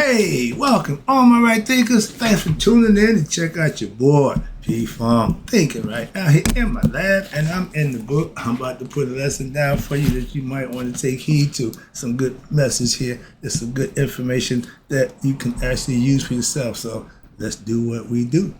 Hey, welcome, all my right thinkers. Thanks for tuning in and check out your boy, P-Funk, thinking right out here in my lab, and I'm in the book. I'm about to put a lesson down for you that you might want to take heed to. Some good message here. There's some good information that you can actually use for yourself. So let's do what we do.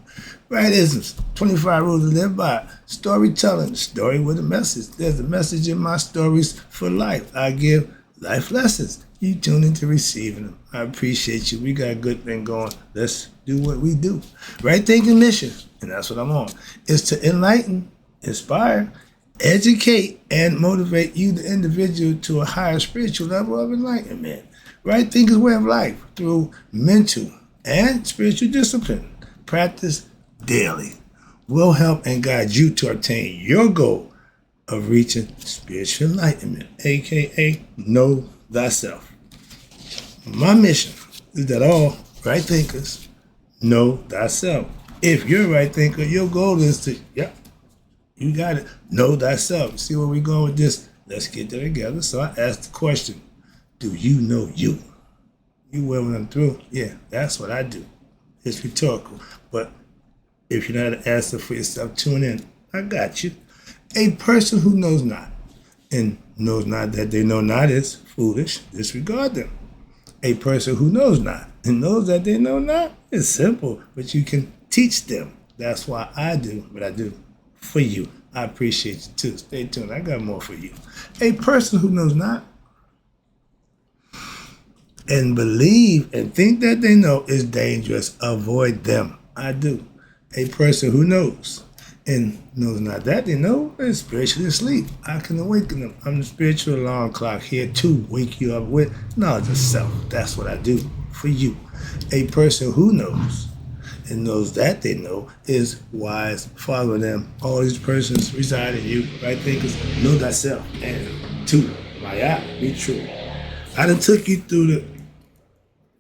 Rightisms, 25 rules to live by. Storytelling, story with a message. There's a message in my stories for life. I give life lessons. You tune into receiving them. I appreciate you. We got a good thing going. Let's do what we do. Right thinking mission, and that's what I'm on, is to enlighten, inspire, educate, and motivate you, the individual, to a higher spiritual level of enlightenment. Right thinker's way of life through mental and spiritual discipline. Practice daily will help and guide you to obtain your goal of reaching spiritual enlightenment, aka know thyself. My mission is that all right thinkers know thyself. If you're a right thinker, your goal is to, you got it, know thyself. See where we're going with this? Let's get there together. So I asked the question, do you know you? You will when I'm through? Yeah, that's what I do. It's rhetorical. But if you're not an answer for yourself, tune in. I got you. A person who knows not and knows not that they know not is foolish. Disregard them. A person who knows not and knows that they know not is simple, but you can teach them. That's why I do what I do for you. I appreciate you too. Stay tuned. I got more for you. A person who knows not and believe and think that they know is dangerous. Avoid them. I do. A person who knows and knows not that they know is spiritually asleep. I can awaken them. I'm the spiritual alarm clock here to wake you up with knowledge of self. That's what I do for you. A person who knows and knows that they know is wise. Follow them. All these persons reside in you. Right thinkers, know thyself. And two, Maya, be true. I done took you through the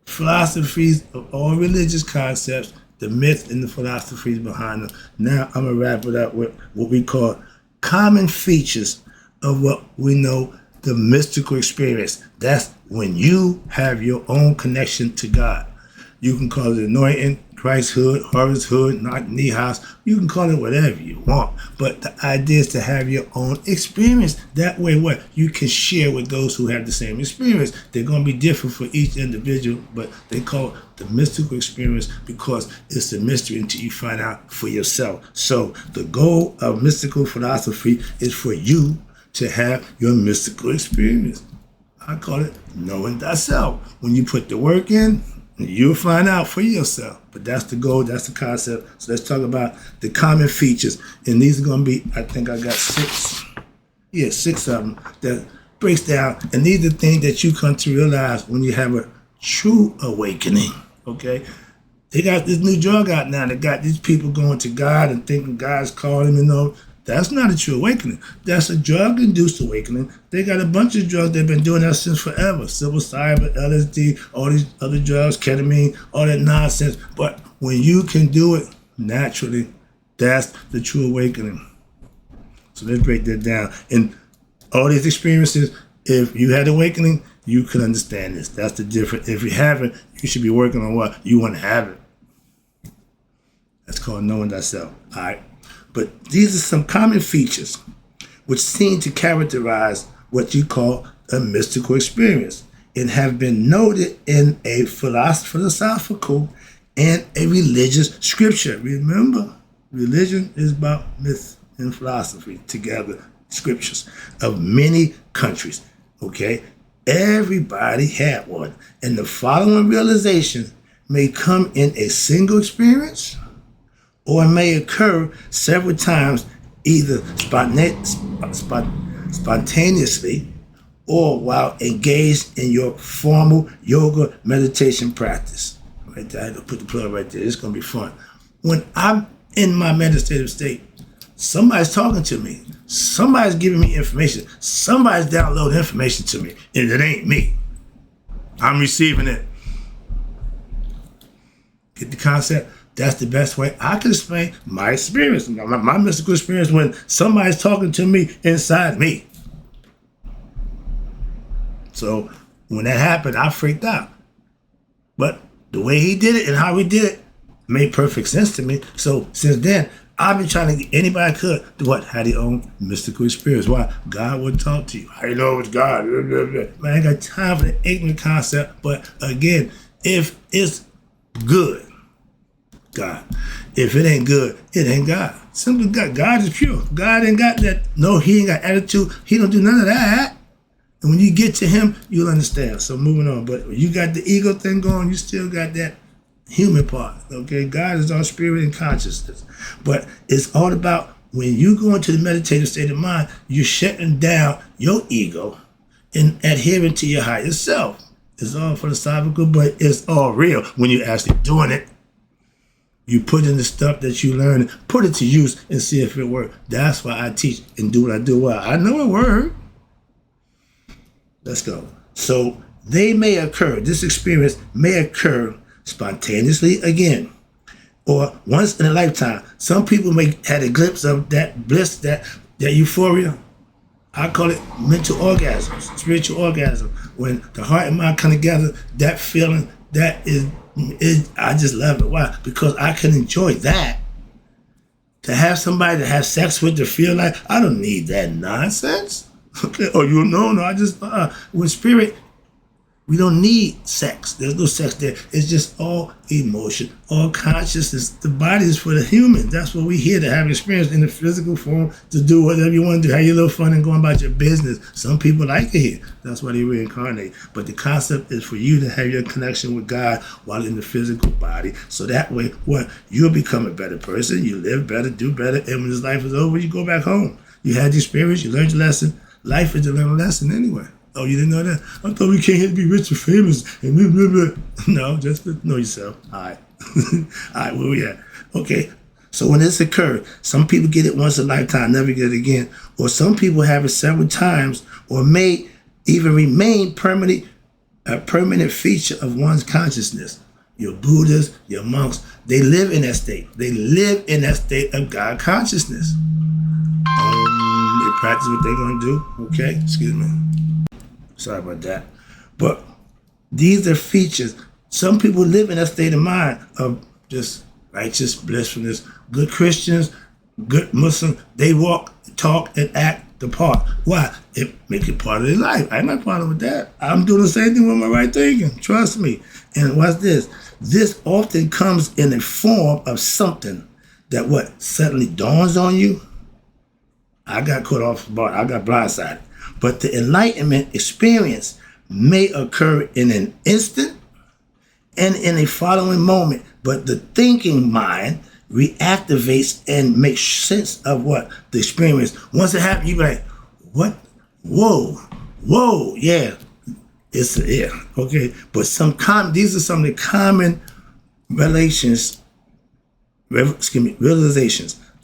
philosophies of all religious concepts, the myths and the philosophies behind them. Now I'm going to wrap it up with what we call common features of what we know the mystical experience. That's when you have your own connection to God. You can call it anointing, Christhood, Horushood, not Nihas. You can call it whatever you want. But the idea is to have your own experience. That way, what? You can share with those who have the same experience. They're going to be different for each individual, but they call it the mystical experience because it's a mystery until you find out for yourself. So the goal of mystical philosophy is for you to have your mystical experience. I call it knowing thyself. When you put the work in, you'll find out for yourself. But that's the goal, that's the concept. So let's talk about the common features. And these are going to be, I think I got six of them that breaks down. And these are the things that you come to realize when you have a true awakening, okay? They got this new drug out now. They got these people going to God and thinking God's calling them and all. That's not a true awakening. That's a drug-induced awakening. They got a bunch of drugs they've been doing that since forever. Psilocybin, LSD, all these other drugs, ketamine, all that nonsense. But when you can do it naturally, that's the true awakening. So let's break that down. And all these experiences, if you had awakening, you can understand this. That's the difference. If you haven't, you should be working on what you want to have it. That's called knowing thyself. All right. But these are some common features which seem to characterize what you call a mystical experience and have been noted in a philosophical and a religious scripture. Remember, religion is about myth and philosophy together, scriptures of many countries, okay? Everybody had one. And the following realization may come in a single experience or it may occur several times, either spontaneously or while engaged in your formal yoga meditation practice. Right there, I had to put the plug right there. It's going to be fun. When I'm in my meditative state, somebody's talking to me. Somebody's giving me information. Somebody's downloading information to me, and it ain't me. I'm receiving it. Get the concept? That's the best way I can explain my experience, my mystical experience when somebody's talking to me inside me. So when that happened, I freaked out. But the way he did it and how he did it made perfect sense to me. So since then, I've been trying to get anybody I could to what? Have their own mystical experience. Why? God would talk to you. How you know it's God? Man, I ain't got time for the ignorant concept. But again, if it's good, God. If it ain't good, it ain't God. Simply God. God is pure. God ain't got that. No, he ain't got attitude. He don't do none of that. And when you get to him, you'll understand. So moving on. But when you got the ego thing going, you still got that human part. Okay? God is our spirit and consciousness. But it's all about when you go into the meditative state of mind, you're shutting down your ego and adhering to your higher self. It's all philosophical, but it's all real when you're actually doing it. You put in the stuff that you learn, put it to use and see if it works. That's why I teach and do what I do well. I know it works. Let's go. So they may occur, this experience may occur spontaneously again, or once in a lifetime. Some people may have a glimpse of that bliss, that euphoria. I call it mental orgasms, spiritual orgasm. When the heart and mind come together, that feeling, that is, I just love it. Why? Because I can enjoy that. To have somebody to have sex with, to feel like, I don't need that nonsense. Okay, or no, I just, with spirit, we don't need sex. There's no sex there. It's just all emotion, all consciousness. The body is for the human. That's what we're here to have experience in the physical form, to do whatever you want to do, have your little fun and go about your business. Some people like it here. That's why they reincarnate. But the concept is for you to have your connection with God while in the physical body. So that way, what? You'll become a better person. You live better, do better. And when this life is over, you go back home. You had the experience. You learned your lesson. Life is to learn a lesson anyway. Oh, you didn't know that? I thought we came here to be rich and famous and blah, blah, blah. No, just know yourself. All right. All right, where we at? Okay. So when this occurs, some people get it once a lifetime, never get it again. Or some people have it several times, or may even remain a permanent feature of one's consciousness. Your Buddhas, your monks, they live in that state. They live in that state of God consciousness. They practice what they're going to do. Okay? Excuse me. Sorry about that. But these are features. Some people live in a state of mind of just righteous blissfulness. Good Christians, good Muslims, they walk, talk, and act the part. Why? It makes it part of their life. I ain't got a problem with that. I'm doing the same thing with my right thinking. Trust me. And watch this. This often comes in a form of something that what? Suddenly dawns on you. I got caught off guard. I got blindsided. But the enlightenment experience may occur in an instant and in a following moment. But the thinking mind reactivates and makes sense of what? The experience. Once it happens, you be like, what? Whoa, yeah. It's, yeah, okay. But these are some of the common realizations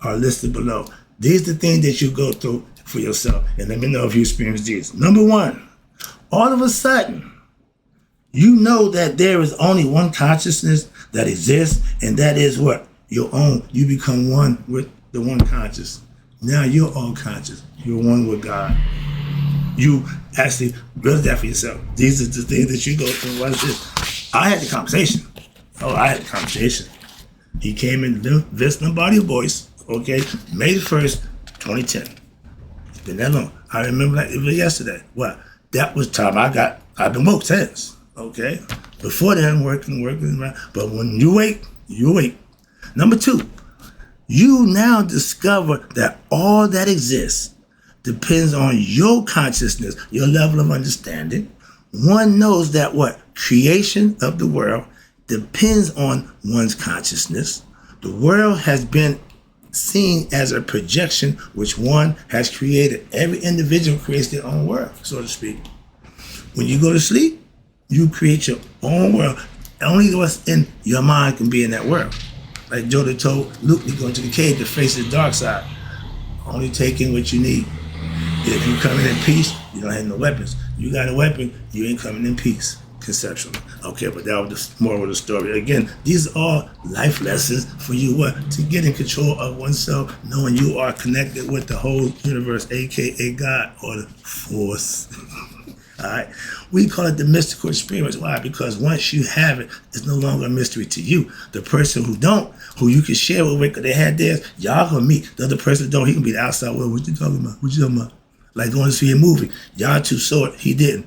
are listed below. These are the things that you go through for yourself. And let me know if you experience these. Number one, all of a sudden, you know that there is only one consciousness that exists, and that is what? Your own. You become one with the one conscious. Now you're all conscious. You're one with God. You actually realize that for yourself. These are the things that you go through. What is this? I had the conversation. He came in listening body of voice, okay, May the 1st, 2010. It's been that long. I remember like it was yesterday. Well, that was time I've been woke since, okay? Before then, working, but when you wake, you awake. Number two, you now discover that all that exists depends on your consciousness, your level of understanding. One knows that what? Creation of the world depends on one's consciousness. The world has been seen as a projection which one has created. Every individual creates their own world, so to speak. When you go to sleep, you create your own world. Only what's in your mind can be in that world. Like Yoda told Luke to go into the cave to face the dark side. Only take in what you need. If you come in peace, you don't have no weapons. You got a weapon, you ain't coming in peace, conceptually. Okay, but that was the moral of the story. Again, these are all life lessons for you, what? To get in control of oneself, knowing you are connected with the whole universe, aka God, or the force. All right. We call it the mystical experience. Why? Because once you have it, it's no longer a mystery to you. The person who don't, who you can share with, because they had theirs, y'all gonna meet. The other person don't, he can be the outside world. What you talking about? What you talking about? Like going to see a movie. Y'all two saw it, he didn't.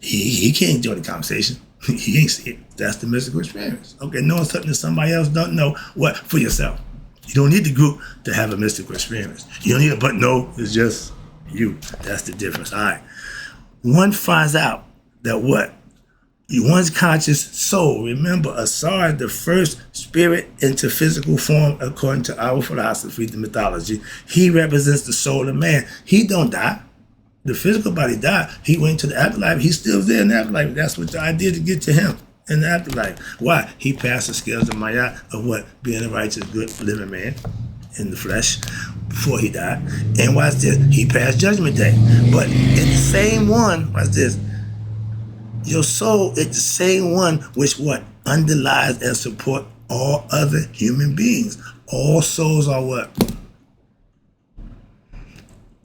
He can't join the conversation. He ain't see it. That's the mystical experience. Okay, knowing something that somebody else don't know, what? For yourself. You don't need the group to have a mystical experience. You don't need it, but no, it's just you. That's the difference. All right. One finds out that what? One's conscious soul. Remember, Asar is the first spirit into physical form according to our philosophy, the mythology. He represents the soul of man. He don't die. The physical body died. He went to the afterlife. He's still there in the afterlife. That's what the idea to get to him in the afterlife. Why? He passed the scales of Mayat of what? Being a righteous, good, living man in the flesh before he died. And watch this. He passed Judgment Day. But in the same one, watch this. Your soul is the same one which what? Underlies and support all other human beings. All souls are what?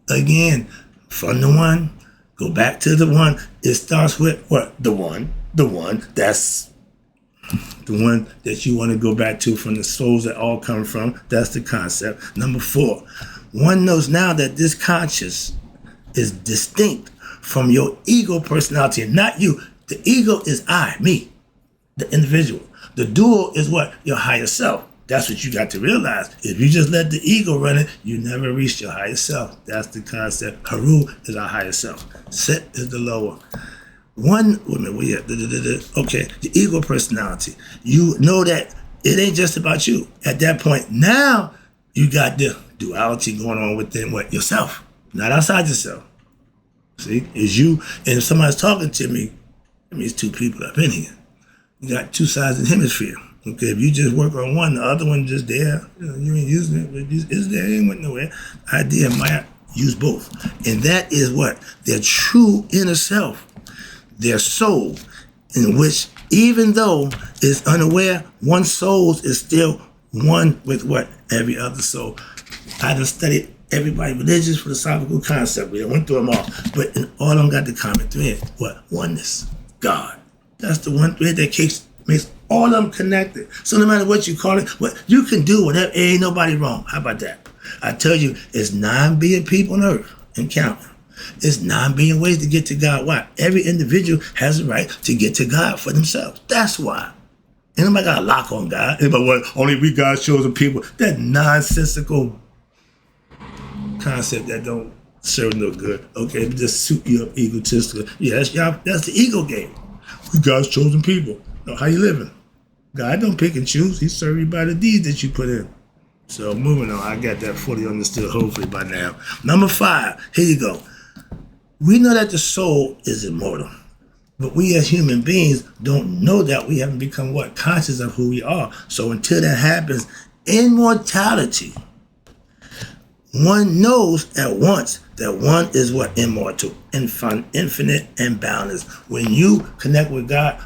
Again, from the one, go back to the one. It starts with what? The one. The one. That's the one that you want to go back to from the souls that all come from. That's the concept. Number 4, one knows now that this conscious is distinct from your ego personality, not you. The ego is I, me, the individual. The dual is what? Your higher self. That's what you got to realize. If you just let the ego run it, you never reach your higher self. That's the concept. Haru is our higher self. Set is the lower. One, wait a minute, okay, the ego personality. You know that it ain't just about you. At that point, now you got the duality going on within what? Yourself, not outside yourself. See, it's you, and if somebody's talking to me, it means two people up in here. You got two sides of the hemisphere. Okay, if you just work on one, the other one just there. You ain't using it, but it's there, it ain't went nowhere. Idea might use both. And that is what? Their true inner self, their soul, in which even though it's unaware, one soul is still one with what? Every other soul. I done studied everybody, religious, philosophical concept. We went through them all. But in all of them got the common thread. What? Oneness. God. That's the one thread that makes all of them connected. So no matter what you call it, what you can do whatever, ain't nobody wrong. How about that? I tell you, it's 9 billion people on earth and counting. It's 9 billion ways to get to God. Why? Every individual has a right to get to God for themselves. That's why. Ain't nobody got a lock on God. Anybody what? Only we God's chosen people. That nonsensical concept that don't serve no good. Okay, just suit you up egotistical. Yeah, that's the ego game. We God's chosen people. No, how you living? God don't pick and choose. He serves you by the deeds that you put in. So moving on, I got that fully understood hopefully by now. Number 5, here you go. We know that the soul is immortal, but we as human beings don't know that. We haven't become what? Conscious of who we are. So until that happens, immortality, one knows at once that one is what? Immortal, infinite, and boundless. When you connect with God,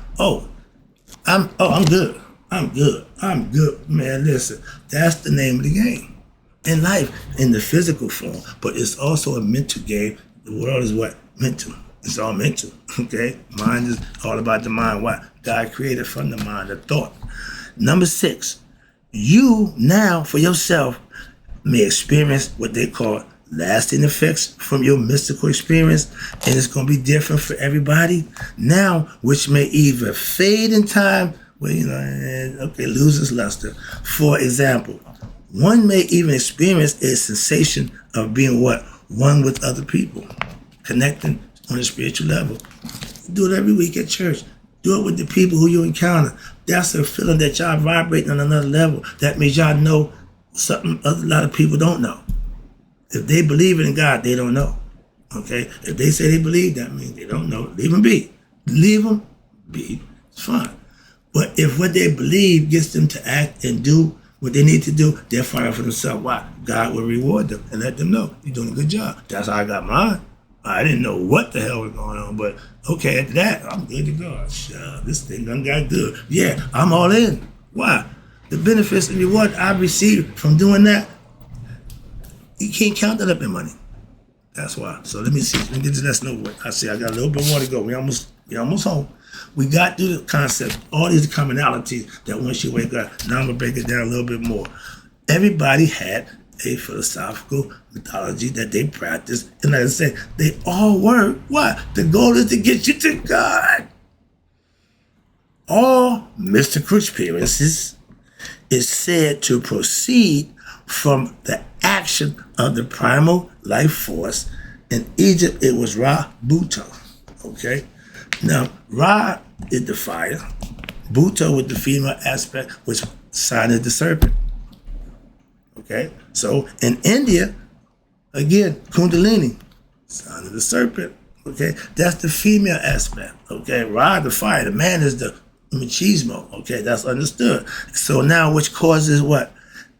I'm good. I'm good. Man, listen, that's the name of the game. In life, in the physical form, but it's also a mental game. The world is what? Mental. It's all mental, okay? Mind is all about the mind. What? God created from the mind, the thought. Number 6, you now, for yourself, may experience what they call lasting effects from your mystical experience, and it's going to be different for everybody now, which may either fade in time, lose its luster. For example, one may even experience a sensation of being what? One with other people, connecting on a spiritual level. Do it every week at church. Do it with the people who you encounter. That's a feeling that y'all vibrating on another level. That means y'all know something a lot of people don't know. If they believe in God, they don't know. Okay? If they say they believe, that means they don't know. Leave them be. Leave them be. It's fine. But if what they believe gets them to act and do what they need to do, they're fighting for themselves. Why? God will reward them and let them know you're doing a good job. That's how I got mine. I didn't know what the hell was going on, but okay, after that, I'm good to go. This thing done got good. Yeah, I'm all in. Why? The benefits and reward I received from doing that, you can't count that up in money. That's why. So let me see. Let me get this lesson over with. I see I got a little bit more to go. We almost home. We got through the concept, all these commonalities that once you wake up. Now I'm gonna break it down a little bit more. Everybody had a philosophical methodology that they practiced, and like I said, they all work. What? The goal is to get you to God. All mystical experiences is said to proceed from the action of the primal life force. In Egypt, it was Ra Buto. Okay? Now, Ra is the fire. Buto with the female aspect, which sign of the serpent. Okay? So, in India, again, Kundalini, sign of the serpent. Okay? That's the female aspect. Okay? Ra, the fire. The man is the machismo. Okay? That's understood. So now, which causes what?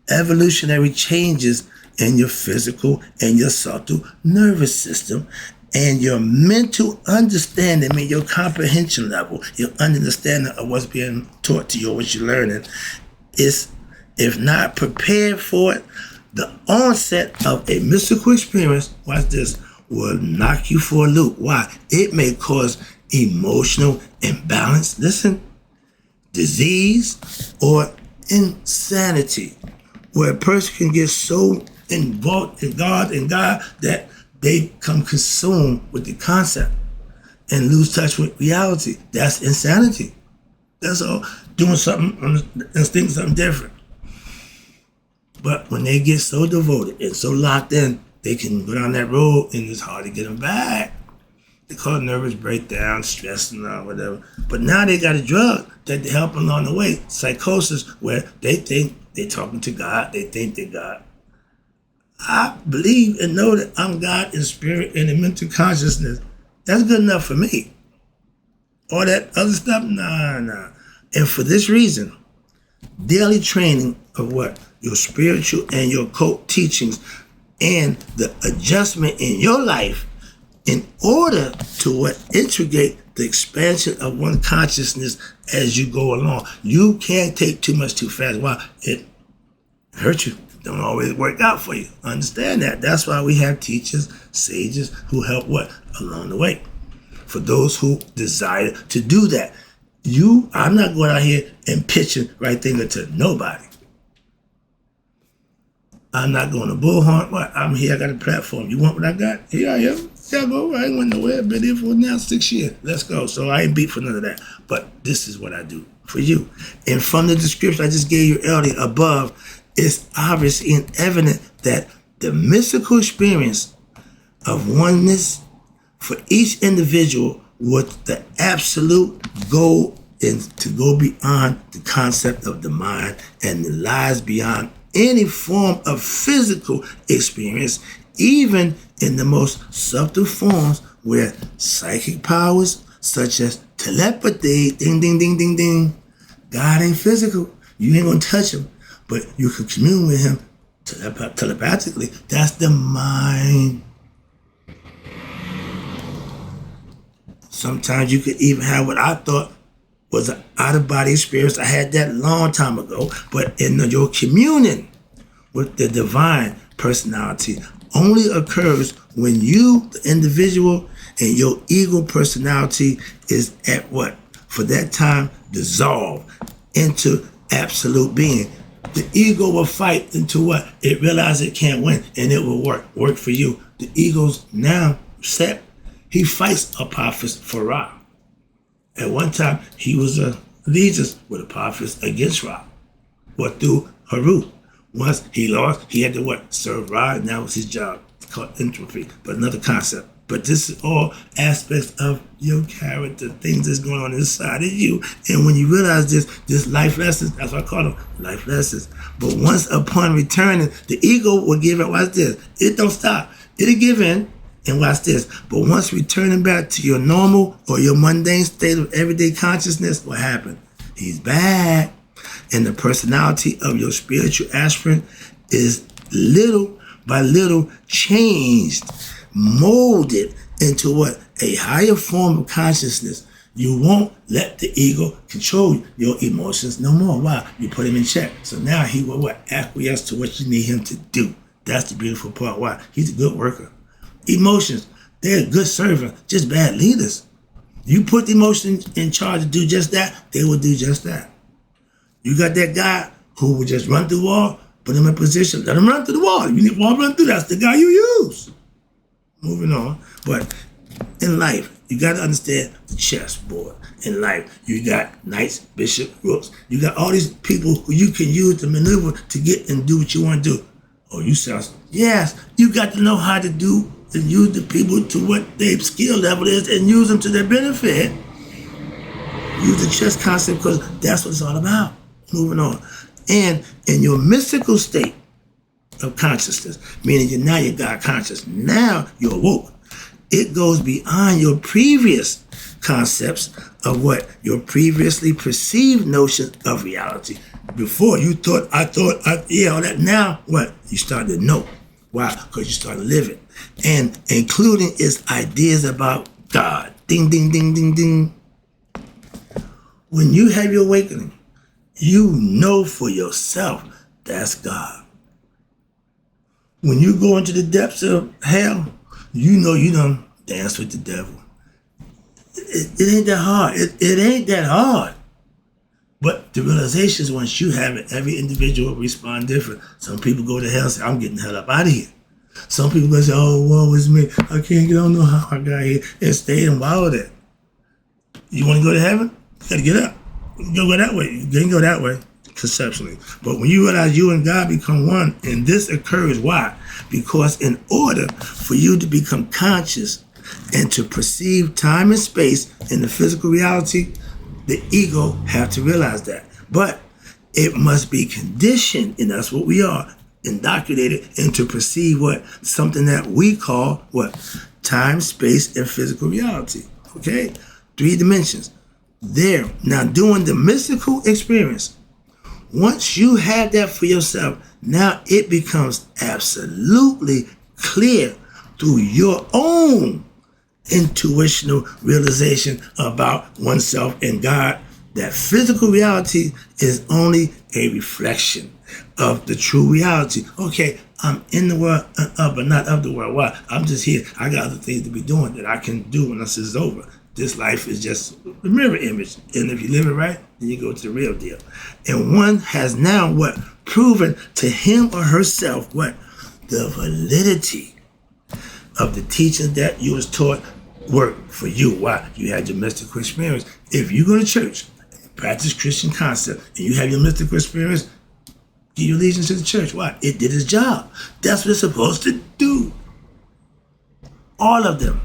Evolutionary changes in your physical and your subtle nervous system and your mental understanding, I mean your comprehension level, your understanding of what's being taught to you or what you're learning is, if not prepared for it, the onset of a mystical experience, watch this, will knock you for a loop. Why? It may cause emotional imbalance, listen, disease, or insanity, where a person can get so involved in God that they become consumed with the concept and lose touch with reality. That's insanity. That's all. Doing something and thinking something different. But when they get so devoted and so locked in, they can go down that road and it's hard to get them back. They call it nervous breakdown, stress and whatever. But now they got a drug that help them along the way. Psychosis, where they think they're talking to God. They think they're God. I believe and know that I'm God in spirit and in mental consciousness. That's good enough for me. All that other stuff, nah. And for this reason, daily training of what? Your spiritual and your cult teachings and the adjustment in your life in order to what? Integrate the expansion of one consciousness as you go along. You can't take too much too fast. Why? It hurts you. It don't always work out for you. Understand that. That's why we have teachers, sages who help what? Along the way. For those who desire to do that. I'm not going out here and pitching right thing to nobody. I'm not going to bullhorn. What? I'm here. I got a platform. You want what I got? Here I am. Yeah, go. I ain't went nowhere. Been here for now 6 years. Let's go. So I ain't beat for none of that. But this is what I do for you. And from the description I just gave you earlier above, it's obvious and evident that the mystical experience of oneness for each individual with the absolute goal is to go beyond the concept of the mind and the lies beyond any form of physical experience, even in the most subtle forms where psychic powers such as telepathy, ding, ding, ding, ding, ding. God ain't physical. You ain't gonna touch him, but you can commune with him telepathically. That's the mind. Sometimes you could even have what I thought was an out-of-body experience. I had that long time ago, but in your communion with the divine personality only occurs when you, the individual, and your ego personality is at what? For that time, dissolve into absolute being. The ego will fight into what? It realizes it can't win, and it will work for you. The ego's now set. He fights Apophis for Ra. At one time, he was a allegiance with Apophis against Ra. What through Haru. Once he lost, he had to what? Serve Ra, and that was his job. It's called entropy, but another concept. But this is all aspects of your character, things that's going on inside of you. And when you realize this life lessons, that's what I call them, life lessons. But once upon returning, the ego will give in. Watch this. It don't stop. It'll give in. And watch this. But once returning back to your normal or your mundane state of everyday consciousness, what happened? He's back. And the personality of your spiritual aspirant is little by little changed, molded into what? A higher form of consciousness. You won't let the ego control your emotions no more. Why? You put him in check. So now he will what? Acquiesce to what you need him to do. That's the beautiful part. Why? He's a good worker. Emotions, they're good servants, just bad leaders. You put the emotions in charge to do just that, they will do just that. You got that guy who will just run through the wall, put him in position, let him run through the wall. You need wall run through, that's the guy you use. Moving on. But in life, you got to understand the chessboard. In life, you got knights, bishops, rooks. You got all these people who you can use to maneuver to get and do what you want to do. Oh, you sound, yes, you got to know how to do and use the people to what their skill level is and use them to their benefit. Use the chess concept because that's what it's all about. Moving on. And in your mystical state of consciousness, meaning you're God conscious, now you're awoke. It goes beyond your previous concepts of what your previously perceived notions of reality. Before you thought, all that. Now what? You start to know. Why? Because you start to live it. And including its ideas about God. Ding, ding, ding, ding, ding. When you have your awakening, you know for yourself that's God. When you go into the depths of hell, you know you done dance with the devil. It ain't that hard. It ain't that hard. But the realization is once you have it, every individual will respond different. Some people go to hell and say, I'm getting the hell up out of here. Some people go say, oh, woe is me. I don't know how I got here. And stay and wallow there. You want to go to heaven? You got to get up. You go that way. You can go that way, conceptually. But when you realize you and God become one, and this occurs, why? Because in order for you to become conscious and to perceive time and space in the physical reality, the ego have to realize that. But it must be conditioned, and that's what we are, indoctrinated into perceive what? Something that we call what? Time, space, and physical reality. Okay? 3 dimensions. There. Now doing the mystical experience, once you have that for yourself, now it becomes absolutely clear through your own intuitional realization about oneself and God that physical reality is only a reflection of the true reality. Okay, I'm in the world, but not of the world. Why? I'm just here. I got other things to be doing that I can do when this is over. This life is just a mirror image. And if you live it right, then you go to the real deal. And one has now what? Proven to him or herself what? The validity of the teaching that you was taught work for you. Why? You had your mystical experience. If you go to church, practice Christian concept, and you have your mystical experience, give your allegiance to the church. Why? It did its job. That's what it's supposed to do. All of them.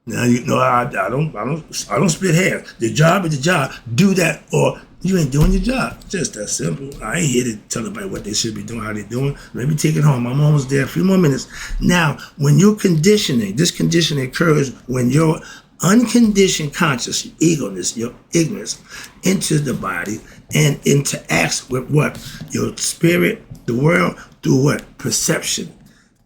Now you know I don't split hairs. The job is the job. Do that, or you ain't doing your job. Just that simple. I ain't here to tell everybody what they should be doing, how they doing. Let me take it home. I'm almost there. A few more minutes. Now, when you're conditioning, this conditioning occurs when your unconditioned conscious, your egoness, your ignorance, enters the body and interacts with what? Your spirit, the world, through what? Perception.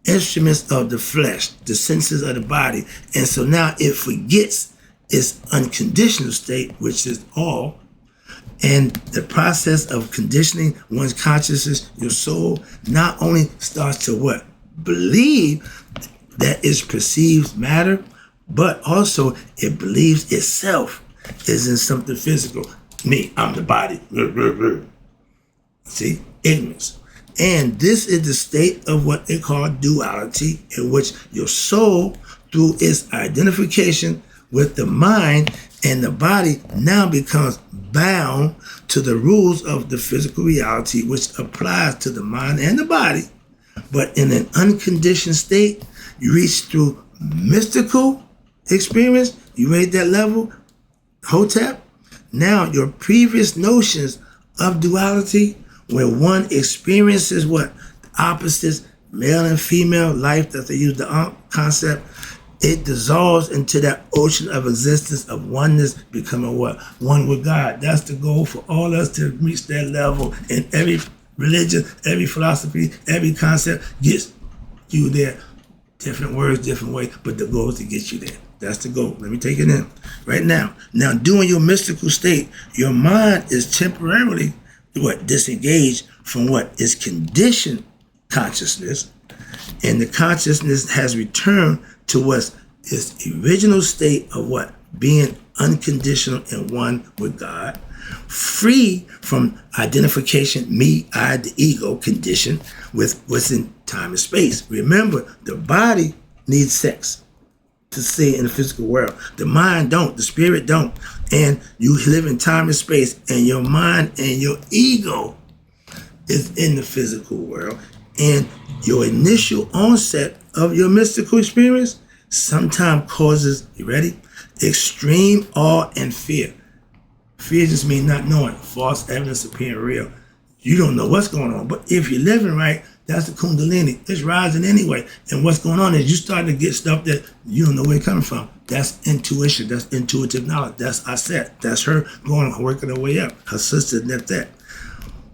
Instruments of the flesh, the senses of the body. And so now it forgets its unconditional state, which is all. And the process of conditioning one's consciousness, your soul, not only starts to what? Believe that it's perceived matter, but also it believes itself is in something physical. Me, I'm the body. See? Ignorance. And this is the state of what they call duality, in which your soul, through its identification with the mind and the body, now becomes bound to the rules of the physical reality, which applies to the mind and the body. But in an unconditioned state, you reach through mystical experience, you made that level, Hotep. Now your previous notions of duality, when one experiences what? Opposites, male and female life, that they use the concept, it dissolves into that ocean of existence of oneness, becoming what? One with God. That's the goal for all us to reach that level. And every religion, every philosophy, every concept gets you there. Different words, different way, but the goal is to get you there. That's the goal. Let me take it in right now. Now, during your mystical state, your mind is temporarily what? Disengaged from what is conditioned consciousness, And the consciousness has returned to what's its original state of what? Being unconditional and one with God, free from identification, me, I, the ego condition with what's in time and space. Remember, the body needs sex to stay in the physical world. The mind don't, the spirit don't. And you live in time and space, and your mind and your ego is in the physical world. And your initial onset of your mystical experience sometimes causes, you ready? Extreme awe and fear. Fear just means not knowing, false evidence appearing real. You don't know what's going on, but if you're living right, that's the Kundalini. It's rising anyway. And what's going on is you start to get stuff that you don't know where it's coming from. That's intuition. That's intuitive knowledge. That's Aset. That's her going, working her way up. Her sister did that.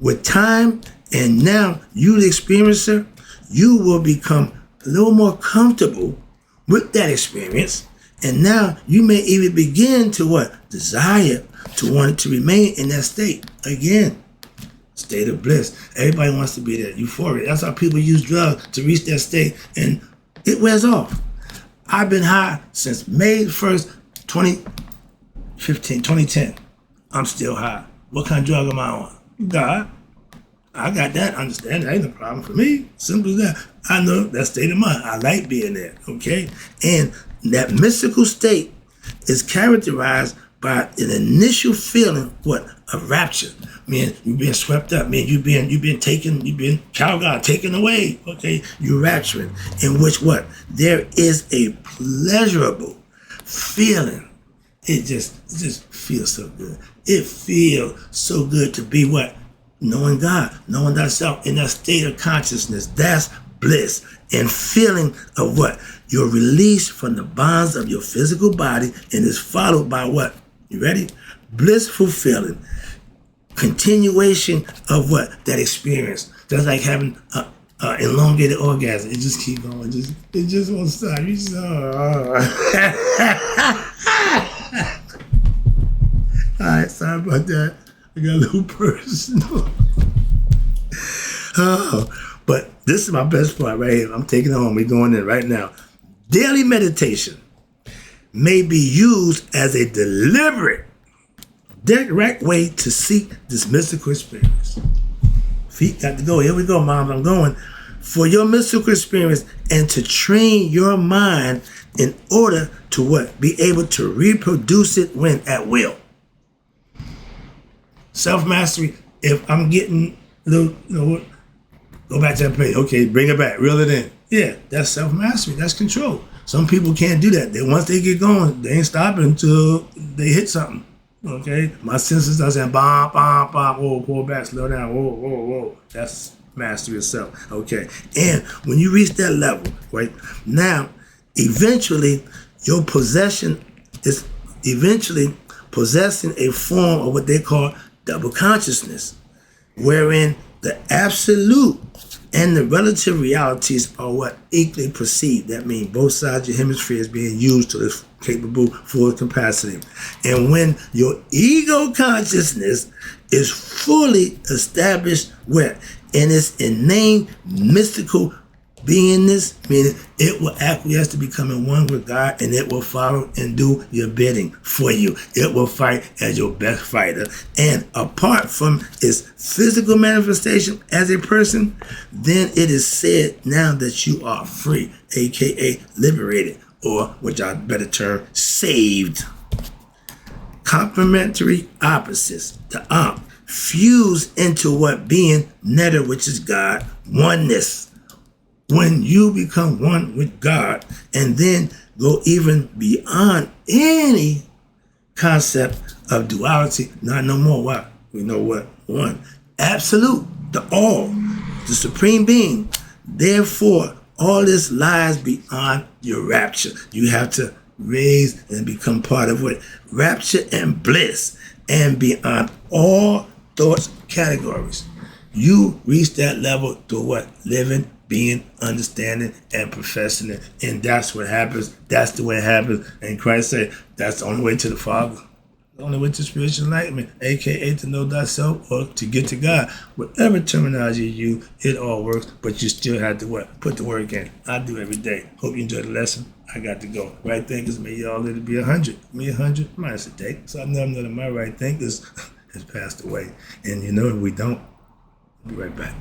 With time, and now you the experiencer, you will become a little more comfortable with that experience. And now you may even begin to what? Desire to want to remain in that state. Again, state of bliss. Everybody wants to be there. Euphoria. That's how people use drugs to reach that state, and it wears off. I've been high since May 1st, 2010. I'm still high. What kind of drug am I on? God. I got that understanding. That ain't a problem for me. Simple as that. I know that state of mind. I like being there, okay? And that mystical state is characterized by an initial feeling, what? Of rapture. Man, you've been swept up. Man, you've been taken, taken away. Okay, you're rapturing. In which what? There is a pleasurable feeling. It just feels so good. It feels so good to be what? Knowing God, knowing thyself in that state of consciousness. That's bliss. And feeling of what? Your release from the bonds of your physical body, and is followed by what? You ready? Blissful feeling. Continuation of what? That experience. That's like having an elongated orgasm. It just keeps going. It just won't stop. You just, All right, sorry about that. I got a little personal. But this is my best part right here. I'm taking it home. We're going in right now. Daily meditation may be used as a deliberate, direct way to seek this mystical experience. Feet got to go. Here we go, Mom. I'm going. For your mystical experience, and to train your mind in order to what? Be able to reproduce it when at will. Self-mastery, if I'm getting a little, go back to that page. Okay, bring it back, reel it in. Yeah, that's self-mastery, that's control. Some people can't do that. Once they get going, they ain't stopping until they hit something. Okay, my senses are saying, bam, bam, bam, whoa, pull back, slow down, whoa, whoa, whoa. That's mastery itself. Okay, and when you reach that level, right, now, eventually, your possession is possessing a form of what they call double consciousness, wherein the absolute and the relative realities are what equally perceived. That means both sides of your hemispheres being used to its capable full capacity. And when your ego consciousness is fully established where in its innate mystical beingness, meaning it will acquiesce to becoming one with God, and it will follow and do your bidding for you. It will fight as your best fighter. And apart from its physical manifestation as a person, then it is said now that you are free, aka liberated, or which I better term, saved. Complementary opposites, the fuse into what being netta, which is God, oneness. When you become one with God, and then go even beyond any concept of duality, not no more what? We know what? One. Absolute, the all, the supreme being. Therefore, all this lies beyond your rapture. You have to raise and become part of what? Rapture and bliss, and beyond all thoughts categories. You reach that level through what? Living, being, understanding, and professing it. And that's what happens. That's the way it happens. And Christ said, that's the only way to the Father. only with the spiritual enlightenment, aka to know thyself or to get to God. Whatever terminology you use, it all works, but you still have to what? Put the work in. I do every day. Hope you enjoyed the lesson. I got to go. Right thinkers, may y'all live to be 100. Me 100 minus a day. So I know none of my right thinkers has passed away. And you know, if we don't, I'll be right back.